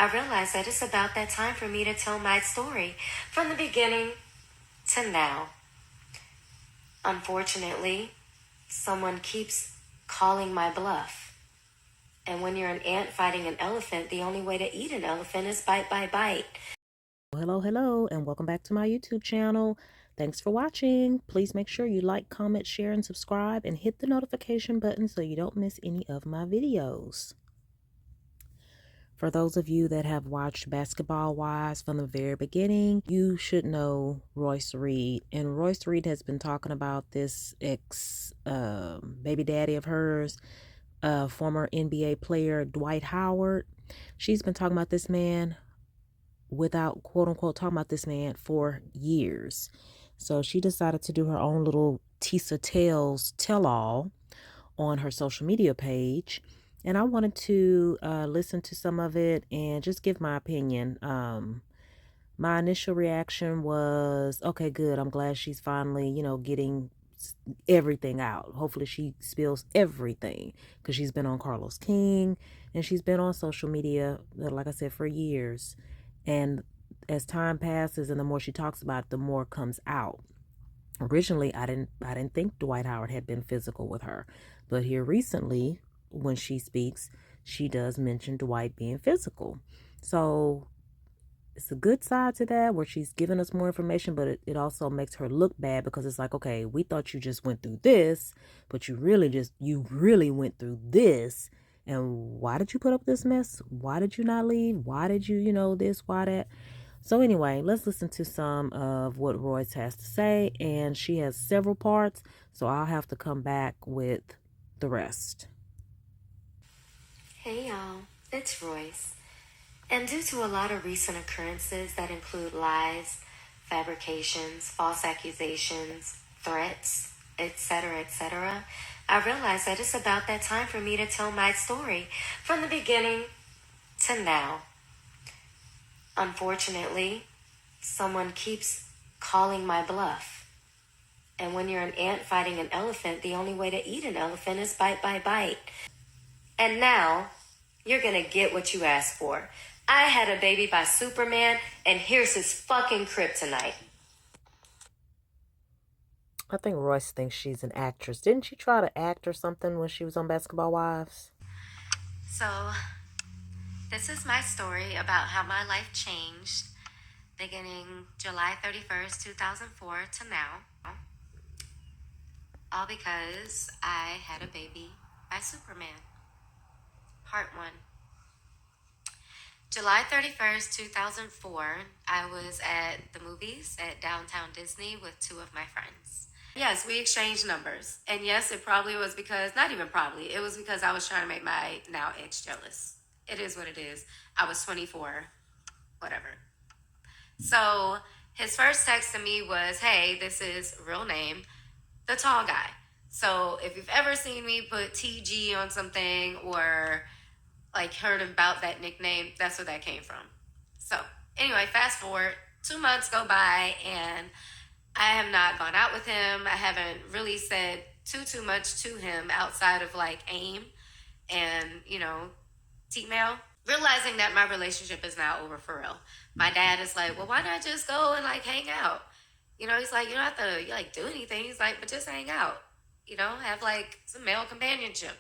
I realized that it's about that time for me to tell my story from the beginning to now. Unfortunately, someone keeps calling my bluff. And when you're an ant fighting an elephant, the only way to eat an elephant is bite by bite. Hello, and welcome back to my YouTube channel. Thanks for watching. Please make sure you like, comment, share, and subscribe, and hit the notification button so you don't miss any of my videos. For those of you that have watched Basketball Wives from the very beginning, you should know Royce Reed. And Royce Reed has been talking about this baby daddy of hers, former NBA player Dwight Howard. She's been talking about this man without quote unquote talking about this man for years. So she decided to do her own little Tisa Tales tell-all on her social media page. And I wanted to listen to some of it and just give my opinion. My initial reaction was, okay, good. I'm glad she's finally, getting everything out. Hopefully she spills everything, because she's been on Carlos King and she's been on social media, like I said, for years. And as time passes and the more she talks about it, the more comes out. Originally, I didn't think Dwight Howard had been physical with her, but here recently, when she speaks, she does mention Dwight being physical. So it's a good side to that, where she's giving us more information, but it also makes her look bad, because it's like, okay, we thought you just went through this, but you really went through this. And why did you put up this mess? Why did you not leave? Why did you, this, why that? So anyway, let's listen to some of what Royce has to say. And she has several parts, so I'll have to come back with the rest. Hey y'all, it's Royce. And due to a lot of recent occurrences that include lies, fabrications, false accusations, threats, etc., I realized that it's about that time for me to tell my story from the beginning to now. Unfortunately, someone keeps calling my bluff. And when you're an ant fighting an elephant, the only way to eat an elephant is bite by bite. And now, you're gonna get what you asked for. I had a baby by Superman, and here's his fucking kryptonite. I think Royce thinks she's an actress. Didn't she try to act or something when she was on Basketball Wives? So, this is my story about how my life changed beginning July 31st, 2004 to now. All because I had a baby by Superman. Part 1. July 31st, 2004, I was at the movies at Downtown Disney with two of my friends. Yes, we exchanged numbers. And yes, it probably was because, not even probably, it was because I was trying to make my now ex jealous. It is what it is. I was 24, whatever. So his first text to me was, hey, this is real name, the tall guy. So if you've ever seen me put TG on something or like heard about that nickname, that's where that came from. So anyway, fast forward, 2 months go by and I have not gone out with him. I haven't really said too much to him outside of like AIM and, T-mail. Realizing that my relationship is now over for real. My dad is like, well, why not just go and like hang out? He's like, you don't have to like do anything. He's like, but just hang out. Have like some male companionship.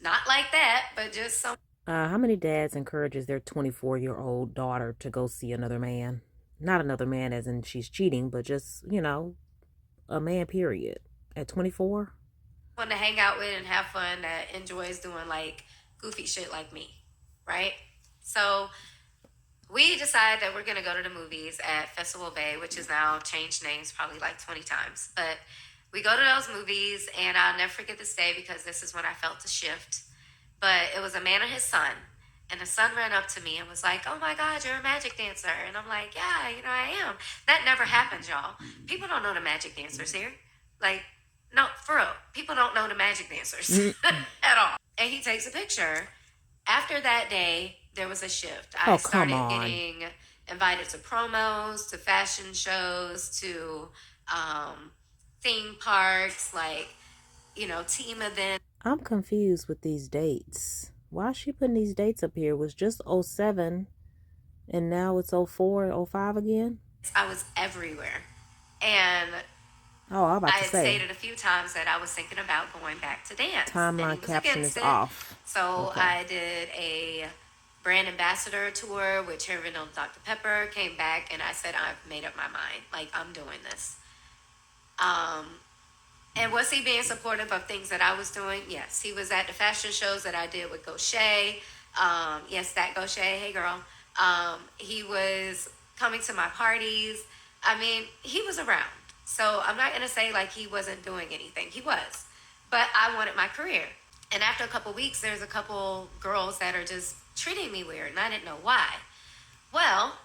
Not like that, but just some. How many dads encourages their 24-year-old daughter to go see another man? Not another man as in she's cheating, but just, a man, period. At 24? One to hang out with and have fun, that enjoys doing like goofy shit like me, right? So we decide that we're going to go to the movies at Festival Bay, which has now changed names probably like 20 times. But we go to those movies, and I'll never forget this day because this is when I felt the shift. But it was a man and his son. And the son ran up to me and was like, oh my God, you're a magic dancer. And I'm like, yeah, I am. That never happens, y'all. People don't know the magic dancers here. Like, no, for real. People don't know the magic dancers at all. And he takes a picture. After that day, there was a shift. I started getting invited to promos, to fashion shows, to theme parks, like, team events. I'm confused with these dates. Why is she putting these dates up here? It was just 07 And now it's 04, 05 again? I was everywhere. And Oh, I'm I about to had say, stated a few times that I was thinking about going back to dance, and he timeline was caption against is it. off. So Okay. I did a brand ambassador tour with Cherry Vanilla Dr. Pepper, came back, and I said, I've made up my mind. Like, I'm doing this. And was he being supportive of things that I was doing? Yes. He was at the fashion shows that I did with Gaucher. Yes, that Gaucher. Hey, girl. He was coming to my parties. I mean, he was around. So I'm not going to say like he wasn't doing anything. He was. But I wanted my career. And after a couple weeks, there's a couple girls that are just treating me weird, and I didn't know why. Well,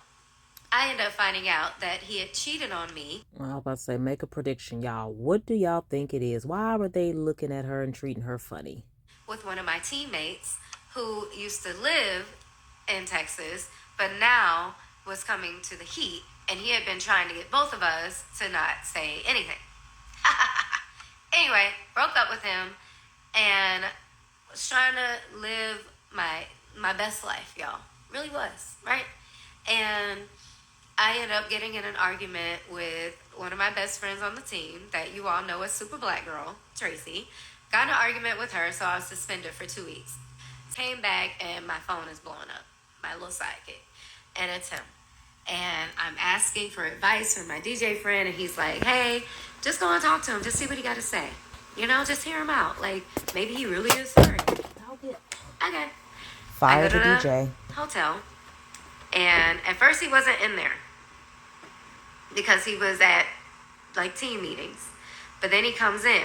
I ended up finding out that he had cheated on me Well, I was about to say, make a prediction, y'all. What do y'all think it is? Why are they looking at her and treating her funny? with one of my teammates who used to live in Texas, but now was coming to the heat, and he had been trying to get both of us to not say anything. Anyway, broke up with him and was trying to live my best life, y'all. Really was, right? And I ended up getting in an argument with one of my best friends on the team that you all know as Super Black Girl, Tracy. Got in an argument with her, so I was suspended for 2 weeks. Came back and my phone is blowing up. My little sidekick. And it's him. And I'm asking for advice from my DJ friend, and he's like, hey, just go and talk to him. Just see what he got to say. You know, just hear him out. Like, maybe he really is sorry. Okay. Fire I the go to DJ. the hotel, and at first he wasn't in there because he was at like team meetings. But then he comes in,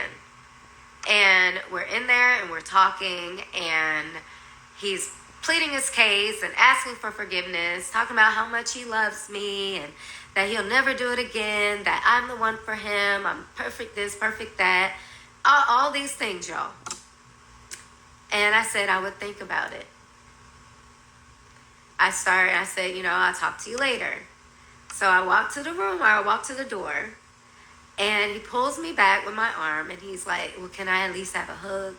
and we're in there and we're talking, and he's pleading his case and asking for forgiveness, talking about how much he loves me and that he'll never do it again, that I'm the one for him, I'm perfect this, perfect that, all these things, y'all. And I said I would think about it. I said, I'll talk to you later. So I walked to the room, or I walked to the door, and he pulls me back with my arm, and he's like, well, can I at least have a hug?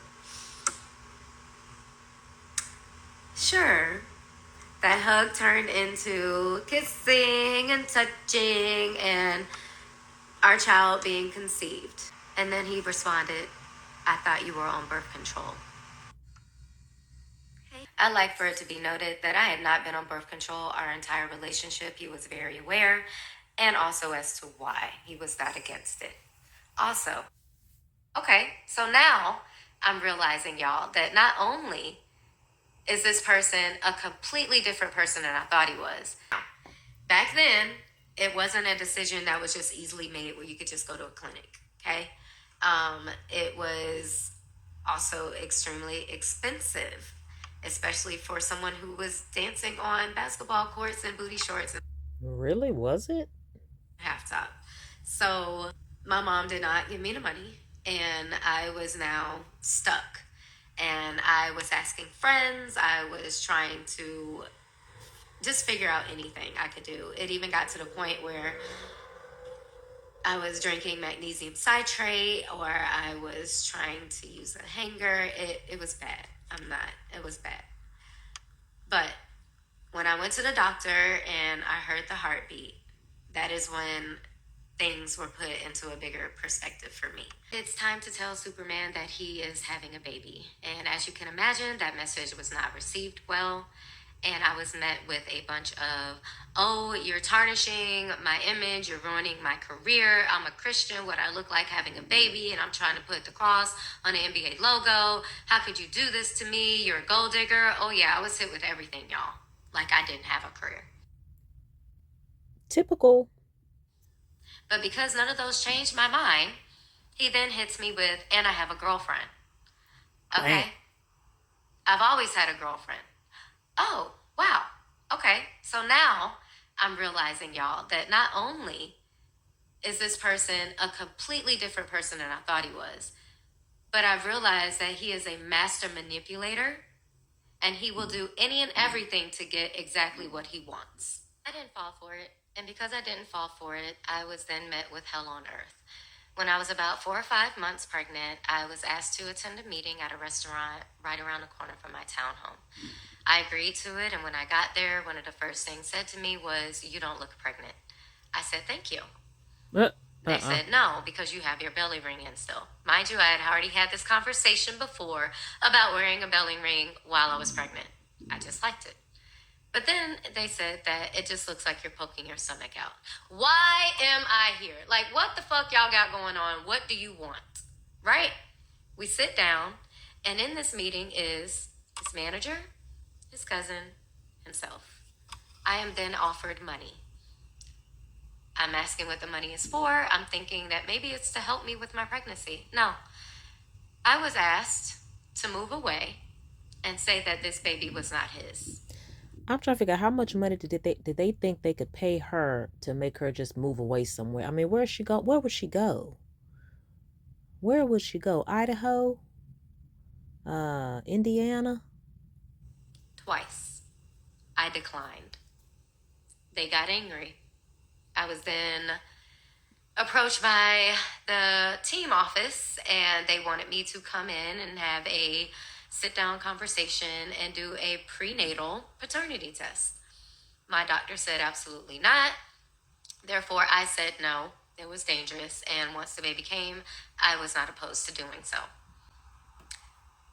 Sure. That hug turned into kissing and touching and our child being conceived. And then he responded, I thought you were on birth control. I'd like for it to be noted that I had not been on birth control our entire relationship. He was very aware, and also as to why he was not against it. Also, okay, so now I'm realizing, y'all, that not only is this person a completely different person than I thought he was. Back then, it wasn't a decision that was just easily made where you could just go to a clinic, okay? It was also extremely expensive, especially for someone who was dancing on basketball courts and booty shorts and Really, was it? half top. So my mom did not give me the money, and I was now stuck. And I was asking friends, I was trying to just figure out anything I could do. It even got to the point where I was drinking magnesium citrate, or I was trying to use a hanger. It was bad. It was bad. But when I went to the doctor and I heard the heartbeat, that is when things were put into a bigger perspective for me. It's time to tell Superman that he is having a baby. And as you can imagine, that message was not received well. And I was met with a bunch of, oh, you're tarnishing my image, you're ruining my career. I'm a Christian, what I look like having a baby, and I'm trying to put the cross on the NBA logo. How could you do this to me? You're a gold digger. Oh, yeah, I was hit with everything, y'all. Like I didn't have a career. Typical. But because none of those changed my mind, he then hits me with, and I have a girlfriend. Okay. Bam. I've always had a girlfriend. Oh, wow. Okay. So now I'm realizing, y'all, that not only is this person a completely different person than I thought he was, but I've realized that he is a master manipulator, and he will do any and everything to get exactly what he wants. I didn't fall for it. And because I didn't fall for it, I was then met with hell on earth. When I was about 4 or 5 months pregnant, I was asked to attend a meeting at a restaurant right around the corner from my townhome. I agreed to it, and when I got there, one of the first things said to me was, "You don't look pregnant." I said, "Thank you." They said, "No, because you have your belly ring in still." Mind you, I had already had this conversation before about wearing a belly ring while I was pregnant. I just liked it. But then they said that it just looks like you're poking your stomach out. Why am I here? Like, what the fuck y'all got going on? What do you want? Right? We sit down, and in this meeting is his manager, his cousin, himself. I am then offered money. I'm asking what the money is for. I'm thinking that maybe it's to help me with my pregnancy. No. I was asked to move away and say that this baby was not his. I'm trying to figure out how much money did they think they could pay her to make her just move away somewhere? I mean, where would she go? Where would she go? Where would she go? Idaho? Indiana? Twice. I declined. They got angry. I was then approached by the team office, and they wanted me to come in and have a sit-down conversation and do a prenatal paternity test. My doctor said absolutely not. Therefore, I said no, it was dangerous, and once the baby came, I was not opposed to doing so.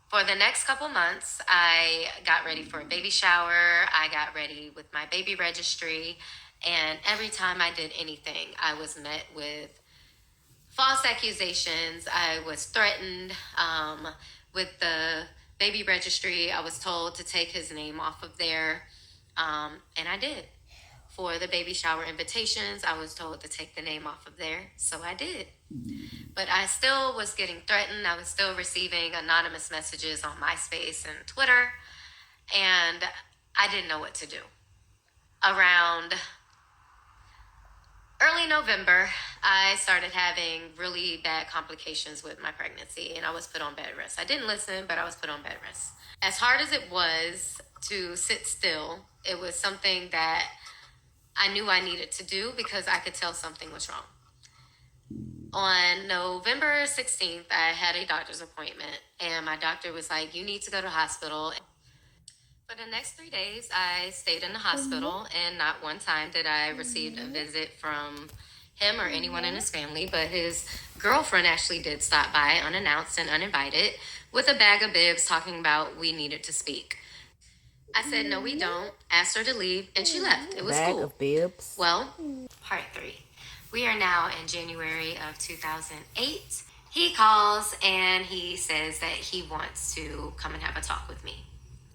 For the next couple months, I got ready for a baby shower. I got ready with my baby registry. And every time I did anything, I was met with false accusations. I was threatened. With the baby registry, I was told to take his name off of there. And I did. For the baby shower invitations, I was told to take the name off of there. So I did. But I still was getting threatened. I was still receiving anonymous messages on MySpace and Twitter. And I didn't know what to do. Around early November, I started having really bad complications with my pregnancy, and I was put on bed rest. I didn't listen, but I was put on bed rest. As hard as it was to sit still, it was something that I knew I needed to do because I could tell something was wrong. On November 16th, I had a doctor's appointment, and my doctor was like, "You need to go to the hospital." For the next 3 days, I stayed in the hospital, and not one time did I receive a visit from him or anyone in his family, but his girlfriend actually did stop by unannounced and uninvited with a bag of bibs talking about we needed to speak. I said, "No, we don't." Asked her to leave, and she left. It was Bag cool. of bibs. Well, part 3. We are now in January of 2008. He calls and he says that he wants to come and have a talk with me.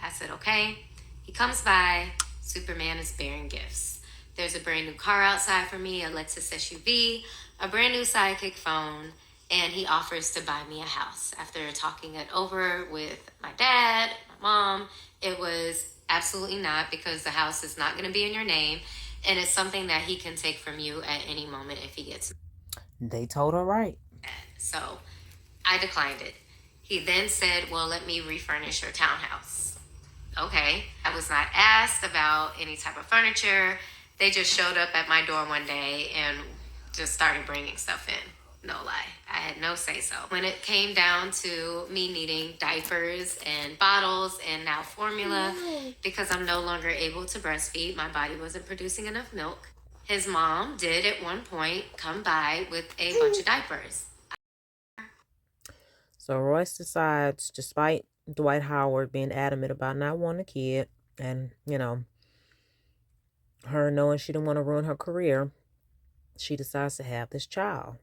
I said, okay. He comes by. Superman is bearing gifts. There's a brand new car outside for me, a Lexus SUV, a brand new Sidekick phone, and he offers to buy me a house. After talking it over with my dad, my mom, it was absolutely not, because the house is not going to be in your name, and it's something that he can take from you at any moment if he gets mad. They told her right. So I declined it. He then said, well, let me refurnish your townhouse. Okay. I was not asked about any type of furniture. They just showed up at my door one day and just started bringing stuff in. No lie. I had no say so. When it came down to me needing diapers and bottles and now formula, because I'm no longer able to breastfeed, my body wasn't producing enough milk. His mom did at one point come by with a bunch of diapers. So Royce decides, despite Dwight Howard being adamant about not wanting a kid, and, her knowing she didn't want to ruin her career, she decides to have this child.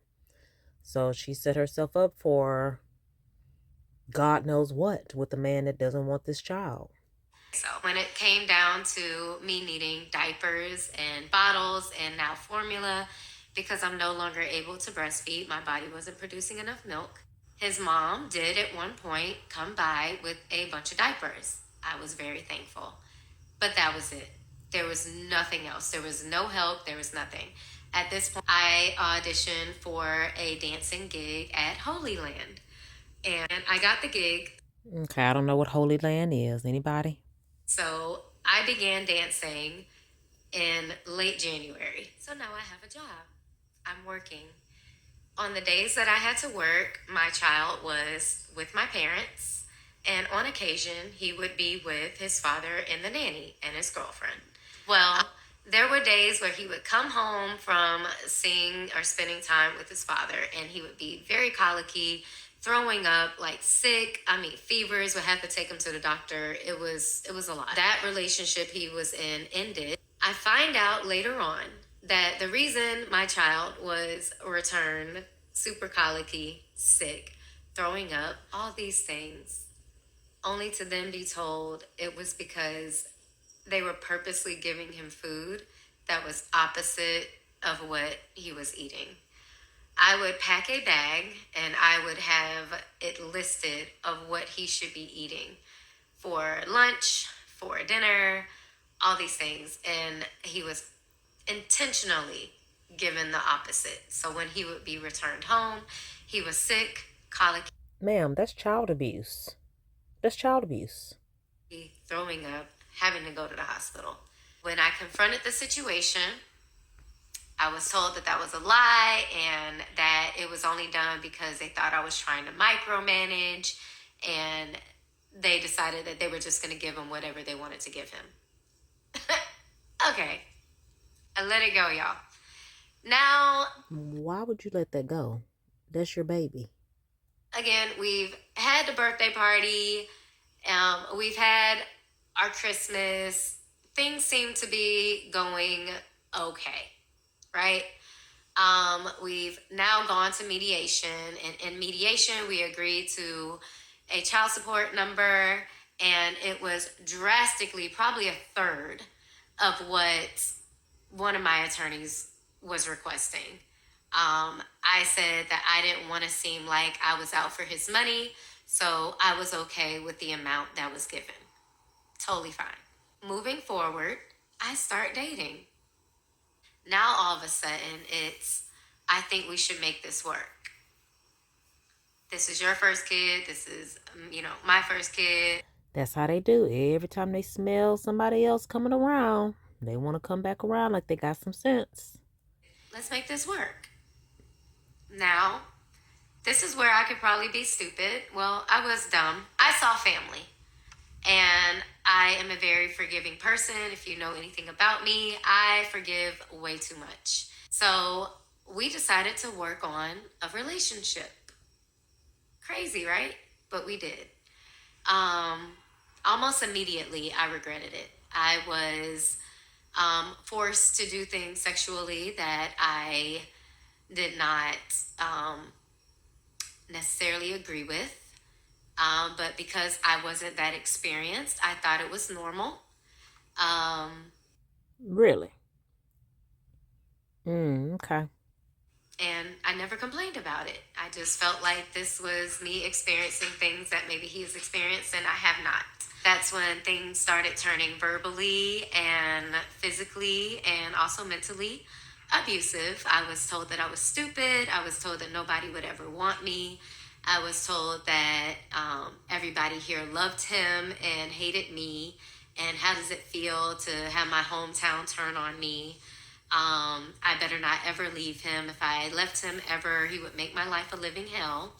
So she set herself up for God knows what with a man that doesn't want this child. So when it came down to me needing diapers and bottles and now formula, because I'm no longer able to breastfeed, my body wasn't producing enough milk. His mom did at one point come by with a bunch of diapers. I was very thankful. But that was it. There was nothing else. There was no help. There was nothing. At this point, I auditioned for a dancing gig at Holy Land. And I got the gig. Okay, I don't know what Holy Land is. Anybody? So I began dancing in late January. So now I have a job. I'm working. On the days that I had to work, my child was with my parents, and on occasion, he would be with his father and the nanny and his girlfriend. Well, there were days where he would come home from seeing or spending time with his father, and he would be very colicky, throwing up, like sick. I mean, fevers. Would have to take him to the doctor. It was a lot. That relationship he was in ended. I find out later on that the reason my child was returned super colicky, sick, throwing up, all these things, only to then be told it was because they were purposely giving him food that was opposite of what he was eating. I would pack a bag and I would have it listed of what he should be eating for lunch, for dinner, all these things. And he was intentionally given the opposite. So when he would be returned home, he was sick, colicky, Ma'am, that's child abuse. That's child abuse. throwing up, having to go to the hospital. When I confronted the situation, I was told that that was a lie and that it was only done because they thought I was trying to micromanage, and they decided that they were just going to give him whatever they wanted to give him. Okay, I let it go, y'all. Now, Why would you let that go? That's your baby. again, we've had the birthday party. We've had our Christmas. Things seem to be going okay, right? We've now gone to mediation, and in mediation, we agreed to a child support number, and it was drastically, probably a third of what one of my attorneys was requesting. I said that I didn't want to seem like I was out for his money, so I was okay with the amount that was given. Totally fine. Moving forward, I start dating. Now all of a sudden I think we should make this work. This is your first kid. This is, my first kid. That's how they do. Every time they smell somebody else coming around, they want to come back around like they got some sense. Let's make this work. Now, this is where I could probably be stupid. Well, I was dumb. I saw family. And I am a very forgiving person. If you know anything about me, I forgive way too much. So we decided to work on a relationship. Crazy, right? But we did. Almost immediately, I regretted it. I was forced to do things sexually that I did not necessarily agree with. But because I wasn't that experienced, I thought it was normal. Really? Okay. And I never complained about it. I just felt like this was me experiencing things that maybe he's experienced and I have not. That's when things started turning verbally and physically and also mentally abusive. I was told that I was stupid. I was told that nobody would ever want me. I was told that everybody here loved him and hated me. And how does it feel to have my hometown turn on me? I better not ever leave him. If I left him ever, he would make my life a living hell.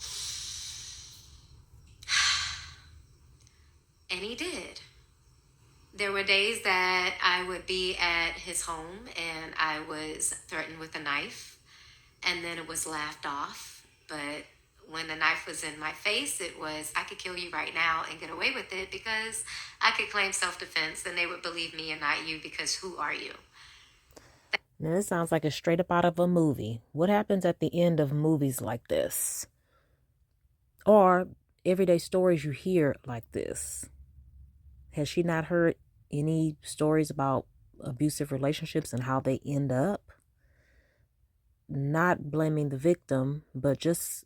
And he did. There were days that I would be at his home and I was threatened with a knife, and then it was laughed off. But when the knife was in my face, it was, I could kill you right now and get away with it because I could claim self-defense and they would believe me and not you, because who are you? Now, this sounds like it's straight up out of a movie. What happens at the end of movies like this? Or everyday stories you hear like this? Has she not heard any stories about abusive relationships and how they end up? Not blaming the victim, but just,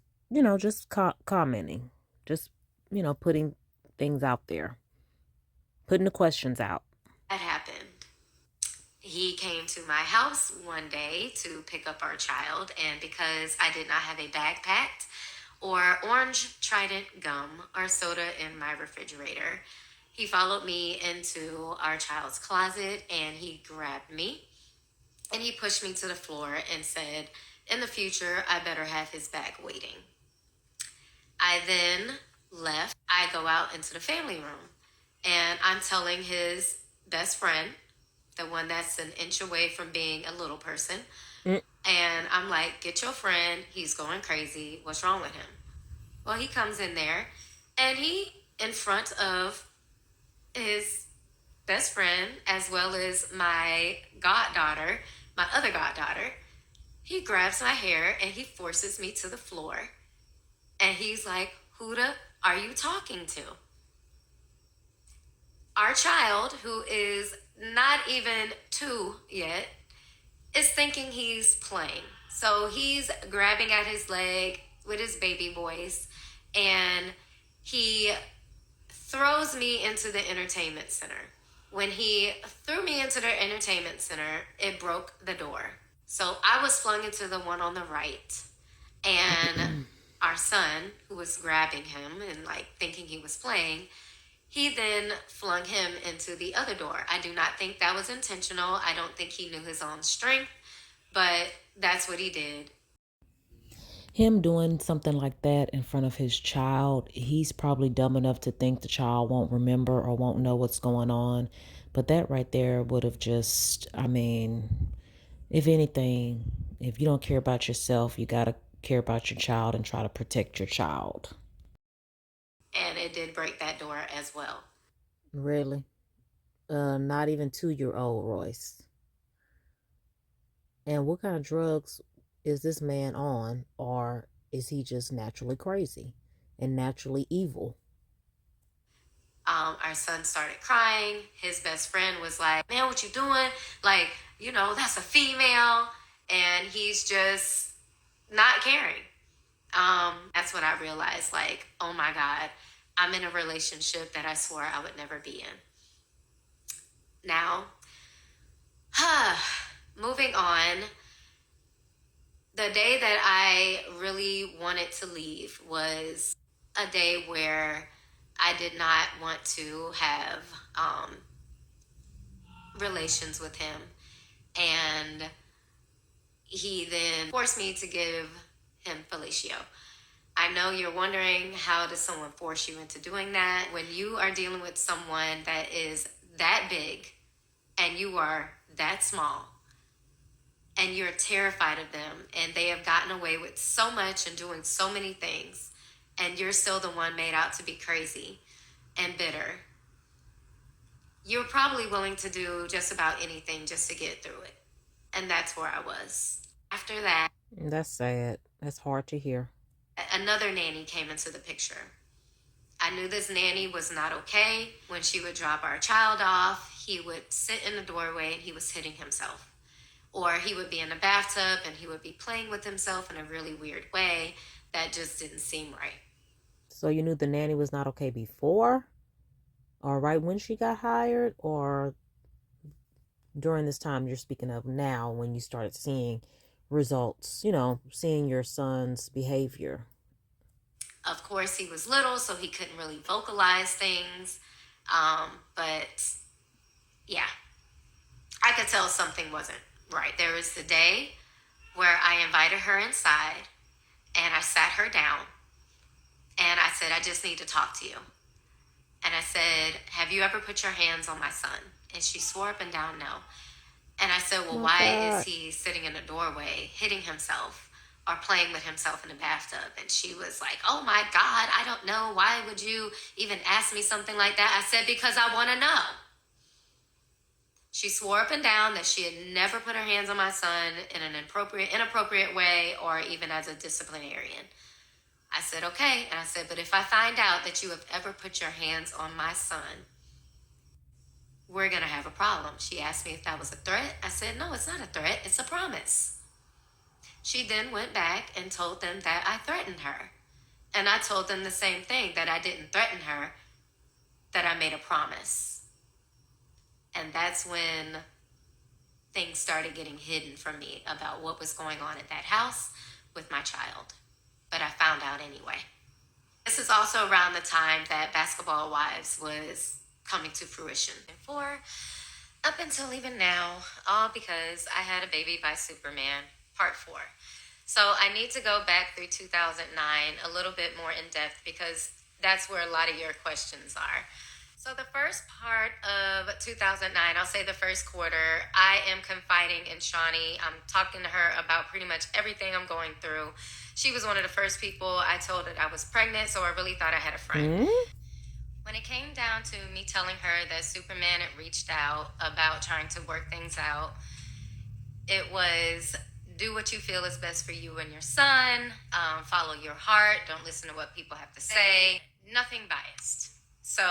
commenting. Just, putting things out there. Putting the questions out. That happened. He came to my house one day to pick up our child, and because I did not have a bag packed or orange Trident gum or soda in my refrigerator, he followed me into our child's closet and he grabbed me and he pushed me to the floor and said, In the future, I better have his back waiting. I then left. I go out into the family room and I'm telling his best friend, the one that's an inch away from being a little person, and I'm like, get your friend. He's going crazy. What's wrong with him? Well, he comes in there and he, in front of his best friend, as well as my goddaughter, my other goddaughter, he grabs my hair and he forces me to the floor. And he's like, who the are you talking to? Our child, who is not even 2 yet, is thinking he's playing. So he's grabbing at his leg with his baby voice and he throws me into the entertainment center. When he threw me into the entertainment center, it broke the door. So I was flung into the one on the right. And our son, who was grabbing him and like thinking he was playing, he then flung him into the other door. I do not think that was intentional. I don't think he knew his own strength, but that's what he did. Him doing something like that in front of his child, he's probably dumb enough to think the child won't remember or won't know what's going on. But that right there would have just, I mean, if anything, if you don't care about yourself, you got to care about your child and try to protect your child. And it did break that door as well. Really? Not even 2-year-old Royce. And what kind of drugs is this man on, or is he just naturally crazy and naturally evil? Our son started crying. His best friend was like, man, what you doing? Like, that's a female. And he's just not caring. That's when I realized, like, oh my God, I'm in a relationship that I swore I would never be in. Now, moving on, the day that I really wanted to leave was a day where I did not want to have relations with him. And he then forced me to give him fellatio. I know you're wondering, how does someone force you into doing that? When you are dealing with someone that is that big and you are that small and you're terrified of them and they have gotten away with so much and doing so many things, and you're still the one made out to be crazy and bitter, you're probably willing to do just about anything just to get through it. And that's where I was. After that, That's sad. That's hard to hear. another nanny came into the picture. I knew this nanny was not okay. When she would drop our child off, he would sit in the doorway and he was hitting himself. Or he would be in the bathtub and he would be playing with himself in a really weird way that just didn't seem right. So you knew the nanny was not okay before, or right when she got hired, or during this time you're speaking of now when you started seeing results, seeing your son's behavior? Of course, he was little, so he couldn't really vocalize things. But yeah, I could tell something wasn't right. There was the day where I invited her inside and I sat her down and I said, I just need to talk to you. And I said, have you ever put your hands on my son? And she swore up and down no. And I said, well, Oh, why God. is he sitting in the doorway hitting himself or playing with himself in the bathtub? And she was like, oh my God, I don't know. Why would you even ask me something like that? I said, because I want to know. She swore up and down that she had never put her hands on my son in an inappropriate way or even as a disciplinarian. I said, okay. And I said, but if I find out that you have ever put your hands on my son, we're going to have a problem. She asked me if that was a threat. I said, no, it's not a threat. It's a promise. She then went back and told them that I threatened her. And I told them the same thing, that I didn't threaten her, that I made a promise. And that's when things started getting hidden from me about what was going on at that house with my child. But I found out anyway. This is also around the time that Basketball Wives was coming to fruition. Up until even now, all because I had a baby by Superman, part 4. So I need to go back through 2009 a little bit more in depth because that's where a lot of your questions are. So the first part of 2009, I'll say the first quarter, I am confiding in Shawnee. I'm talking to her about pretty much everything I'm going through. She was one of the first people I told that I was pregnant, so I really thought I had a friend. When it came down to me telling her that Superman had reached out about trying to work things out, it was do what you feel is best for you and your son, follow your heart, don't listen to what people have to say, nothing biased. So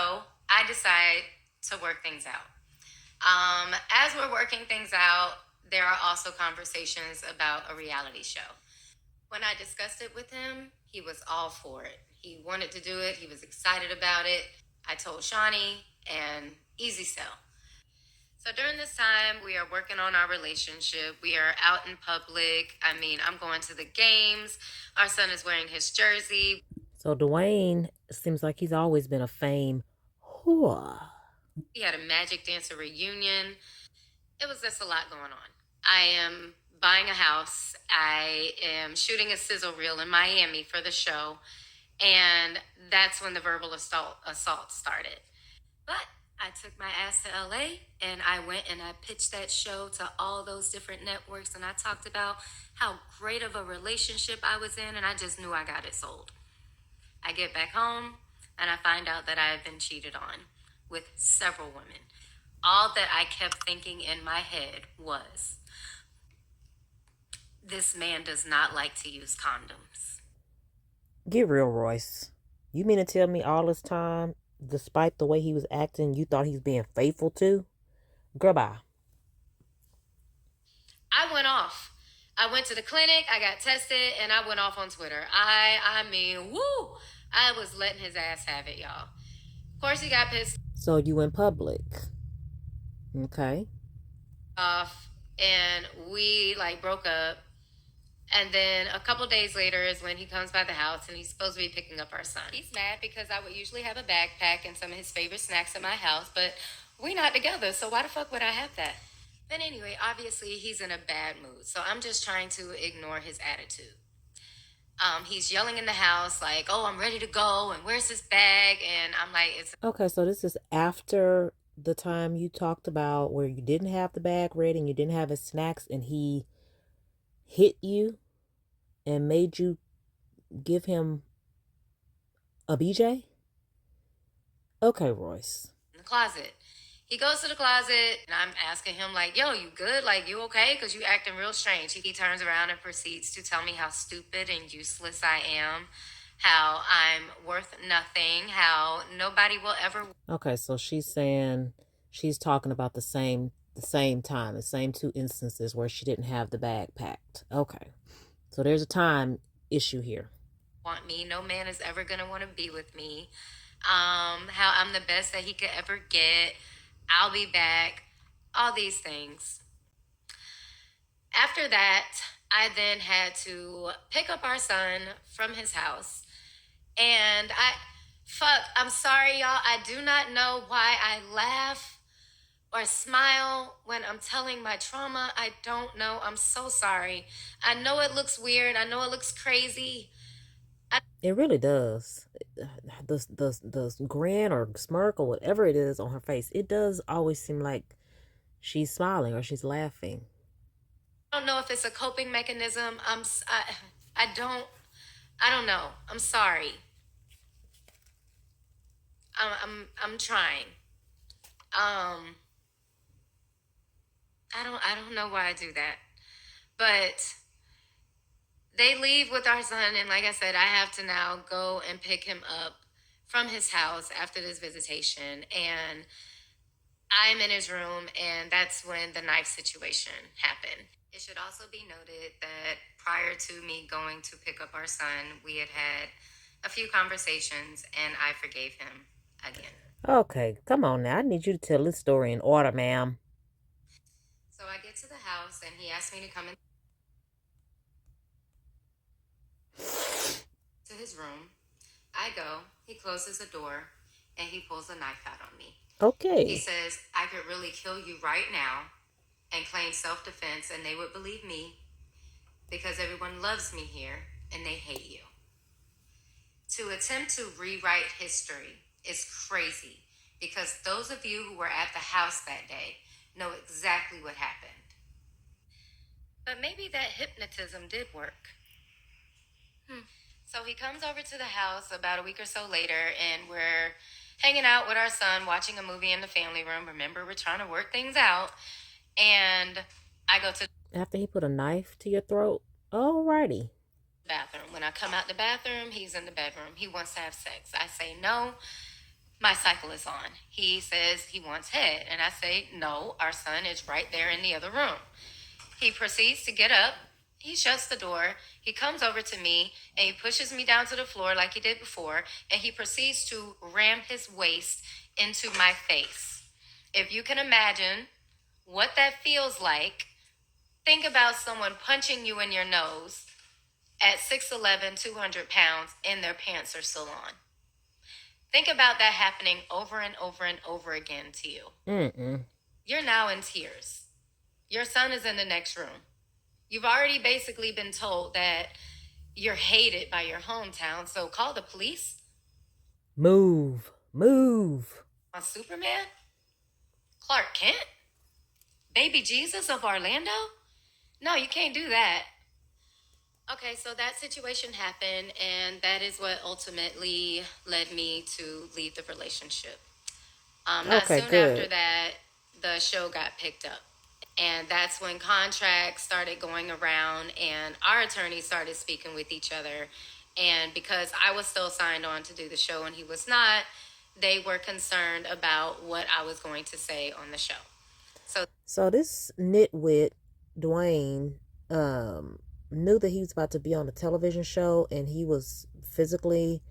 I decide to work things out. As we're working things out, there are also conversations about a reality show. When I discussed it with him, he was all for it. He wanted to do it, he was excited about it. I told Shawnee, and easy sell. So during this time, we are working on our relationship. We are out in public. I mean, I'm going to the games. Our son is wearing his jersey. So Dwayne seems like he's always been a fame whore. We had a Magic Dancer reunion. It was just a lot going on. I am buying a house. I am shooting a sizzle reel in Miami for the show. And that's when the verbal assault started. But I took my ass to LA and I went and I pitched that show to all those different networks and I talked about how great of a relationship I was in and I just knew I got it sold. I get back home and I find out that I have been cheated on with several women. All that I kept thinking in my head was, this man does not like to use condoms. Get real, Royce. You mean to tell me all this time, despite the way he was acting, you thought he was being faithful to? Girl, bye. I went off. I went to the clinic, I got tested, and I went off on Twitter. I mean, woo! I was letting his ass have it, y'all. Of course, he got pissed So you went public. Okay. off, and we like broke up. And then a couple days later is when he comes by the house and he's supposed to be picking up our son. He's mad because I would usually have a backpack and some of his favorite snacks at my house, but we're not together, so why the fuck would I have that? But anyway, obviously he's in a bad mood, so I'm just trying to ignore his attitude. He's yelling in the house like, "Oh, I'm ready to go," and "Where's his bag?" And I'm like, "It's Okay, so this is after the time you talked about where you didn't have the bag ready and you didn't have his snacks and he hit you and made you give him a BJ? Okay, Royce. in the closet." He goes to the closet and I'm asking him like, "Yo, you good? Like, you okay? Because you acting real strange." He turns around and proceeds to tell me how stupid and useless I am, how I'm worth nothing, how nobody will ever. Okay, so she's saying she's talking about the same time, the same two instances where she didn't have the bag packed. Okay. So there's a time issue here. Want me. No man is ever gonna want to be with me. How I'm the best that he could ever get. I'll be back. All these things. After that, I then had to pick up our son from his house. And I'm sorry, y'all. I do not know why I laugh or smile when I'm telling my trauma. I don't know. I'm so sorry. I know it looks weird. I know it looks crazy. It really does. The grin or smirk or whatever it is on her face, it does always seem like she's smiling or she's laughing. I don't know if it's a coping mechanism. I don't know. I'm sorry. I'm trying. I don't know why I do that. But they leave with our son and like I said, I have to now go and pick him up from his house after this visitation and I'm in his room and that's when the knife situation happened. It should also be noted that prior to me going to pick up our son, we had had a few conversations and I forgave him again. Okay, come on now. I need you to tell this story in order, ma'am. So I get to the house and he asked me to come into his room. I go, he closes the door and he pulls a knife out on me. He Okay. says, "I could really kill you right now and claim self-defense and they would believe me. because everyone loves me here and they hate you. To attempt to rewrite history is crazy because those of you who were at the house that day know exactly what happened. But maybe that hypnotism did work. So he comes over to the house about a week or so later, and we're hanging out with our son, watching a movie in the family room. Remember, we're trying to work things out. And I go to After he put a knife to your throat? Alrighty. the bathroom. When I come out the bathroom, he's in the bedroom. He wants to have sex. I say, no, my cycle is on. He says he wants head. And I say, no, our son is right there in the other room. He proceeds to get up. He shuts the door. He comes over to me and he pushes me down to the floor like he did before. And he proceeds to ram his waist into my face. If you can imagine what that feels like, think about someone punching you in your nose at 6'11", 200 pounds, and their pants are still on. Think about that happening over and over and over again to you. You're now in tears. Your son is in the next room. You've already basically been told that you're hated by your hometown, so call the police. Move. On Superman? Clark Kent? Baby Jesus of Orlando? No, you can't do that. Okay, so that situation happened, and that is what ultimately led me to leave the relationship. Not Okay, soon good. after that, the show got picked up. And that's when contracts started going around and our attorneys started speaking with each other. And because I was still signed on to do the show and he was not, they were concerned about what I was going to say on the show. So this nitwit, Dwayne, knew that he was about to be on a television show and he was physically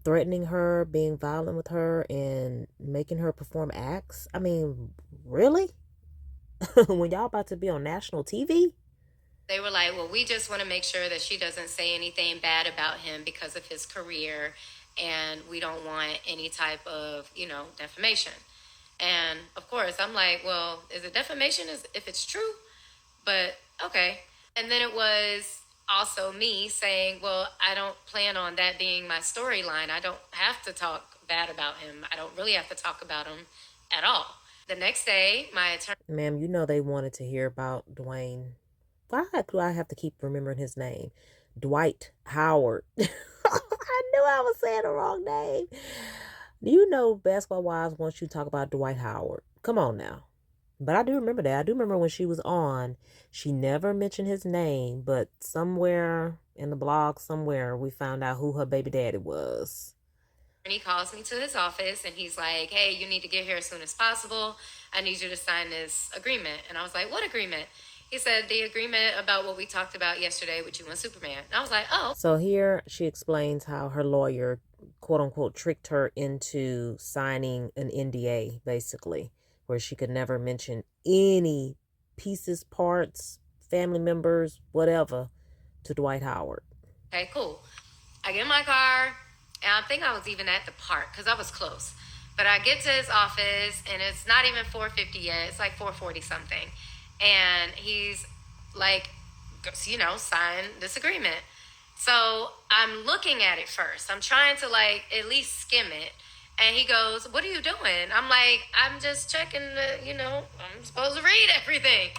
threatening her, being violent with her, and making her perform acts. I mean, really? When y'all about to be on national TV? They were like, well, we just want to make sure that she doesn't say anything bad about him because of his career. And we don't want any type of, defamation. And of course, I'm like, well, is it defamation if it's true? But okay. And then it was also me saying, well, I don't plan on that being my storyline. I don't have to talk bad about him. I don't really have to talk about him at all. The next day, my attorney. Ma'am, you know they wanted to hear about Dwayne. Why do I have to keep remembering his name? Dwight Howard. I knew I was saying the wrong name. Do you know Basketball Wives wants you to talk about Dwight Howard? Come on now. But I do remember that. I do remember when she was on, she never mentioned his name, but somewhere in the blog, somewhere, we found out who her baby daddy was. And he calls me to his office and he's like, hey, you need to get here as soon as possible. I need you to sign this agreement. And I was like, what agreement? He said, the agreement about what we talked about yesterday with you and Superman. And I was like, oh. So here she explains how her lawyer, quote unquote, tricked her into signing an NDA, basically, where she could never mention any pieces, parts, family members, whatever, to Dwight Howard. Okay, cool. I get in my car, and I think I was even at the park because I was close. But I get to his office, and it's not even 4:50 yet. It's like 4:40 something. And he's like, sign this agreement. So I'm looking at it first. I'm trying to at least skim it. And he goes, what are you doing? I'm like, I'm just checking I'm supposed to read everything.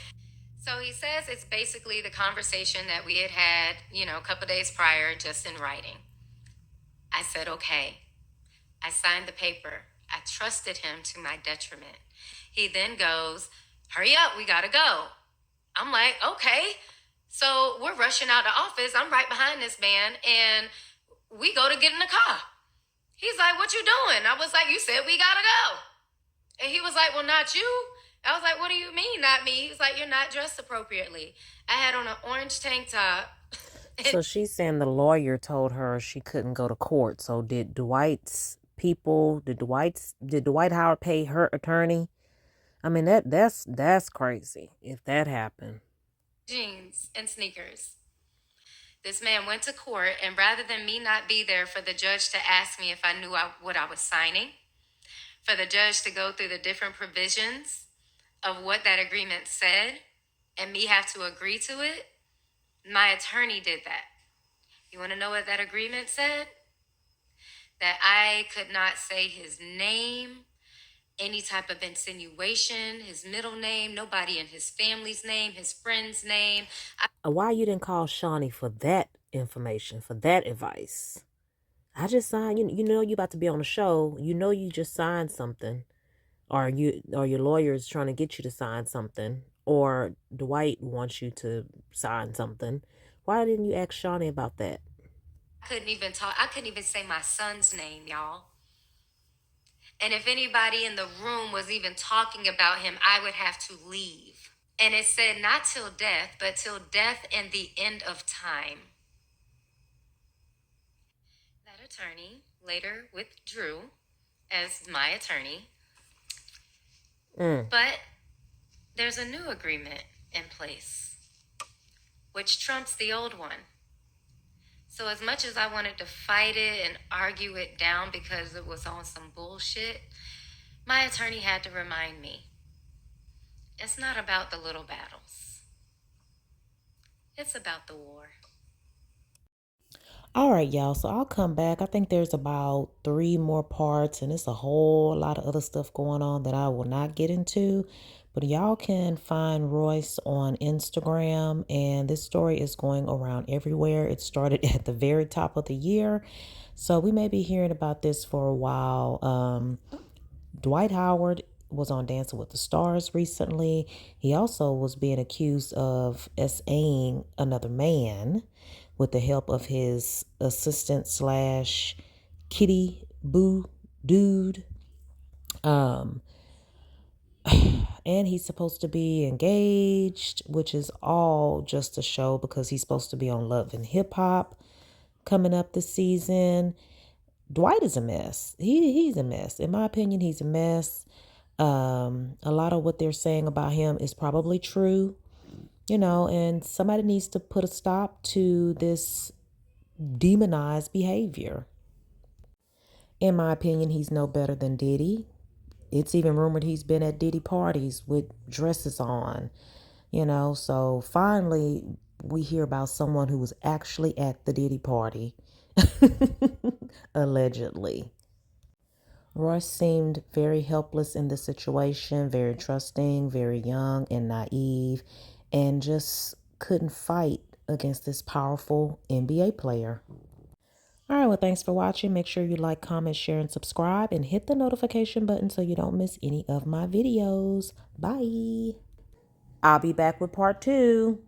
So he says it's basically the conversation that we had, a couple days prior, just in writing. I said, okay. I signed the paper. I trusted him to my detriment. He then goes, hurry up, we gotta go. I'm like, okay. So we're rushing out the office. I'm right behind this man, and we go to get in the car. He's like, what you doing? I was like, you said we gotta go. And he was like, well, not you. I was like, what do you mean, not me? He was like, you're not dressed appropriately. I had on an orange tank top. So she's saying the lawyer told her she couldn't go to court. So did Dwight Howard pay her attorney? I mean, that's crazy if that happened. Jeans and sneakers. This man went to court, and rather than me not be there for the judge to ask me if I knew what I was signing, for the judge to go through the different provisions of what that agreement said, and me have to agree to it, My attorney did that. You want to know what that agreement said? That I could not say his name, any type of insinuation, his middle name, nobody in his family's name, his friend's name. Why you didn't call Shawnee for that information, for that advice? I just signed. You know you about to be on a show. You know you just signed something, or your lawyer is trying to get you to sign something, or Dwight wants you to sign something. Why didn't you ask Shawnee about that? I couldn't even talk. I couldn't even say my son's name, y'all. And if anybody in the room was even talking about him, I would have to leave. And it said not till death, but till death and the end of time. That attorney later withdrew as my attorney. But there's a new agreement in place, which trumps the old one. So as much as I wanted to fight it and argue it down because it was on some bullshit, my attorney had to remind me, it's not about the little battles. It's about the war. All right, y'all. So I'll come back. I think there's about 3 more parts, and it's a whole lot of other stuff going on that I will not get into. But y'all can find Royce on Instagram, and this story is going around everywhere. It started at the very top of the year, so we may be hearing about this for a while. Dwight Howard was on Dancing with the Stars recently. He also was being accused of SAing another man with the help of his assistant slash kitty boo dude. Um, and he's supposed to be engaged, which is all just a show because he's supposed to be on Love and Hip Hop coming up this season. Dwight is a mess. He's a mess. In my opinion, he's a mess. A lot of what they're saying about him is probably true, and somebody needs to put a stop to this demonized behavior. In my opinion, he's no better than Diddy. It's even rumored he's been at Diddy parties with dresses on, so finally we hear about someone who was actually at the Diddy party, allegedly. Royce seemed very helpless in the situation, very trusting, very young and naive, and just couldn't fight against this powerful NBA player. All right, well, thanks for watching. Make sure you like, comment, share, and subscribe, and hit the notification button so you don't miss any of my videos. Bye. I'll be back with part 2.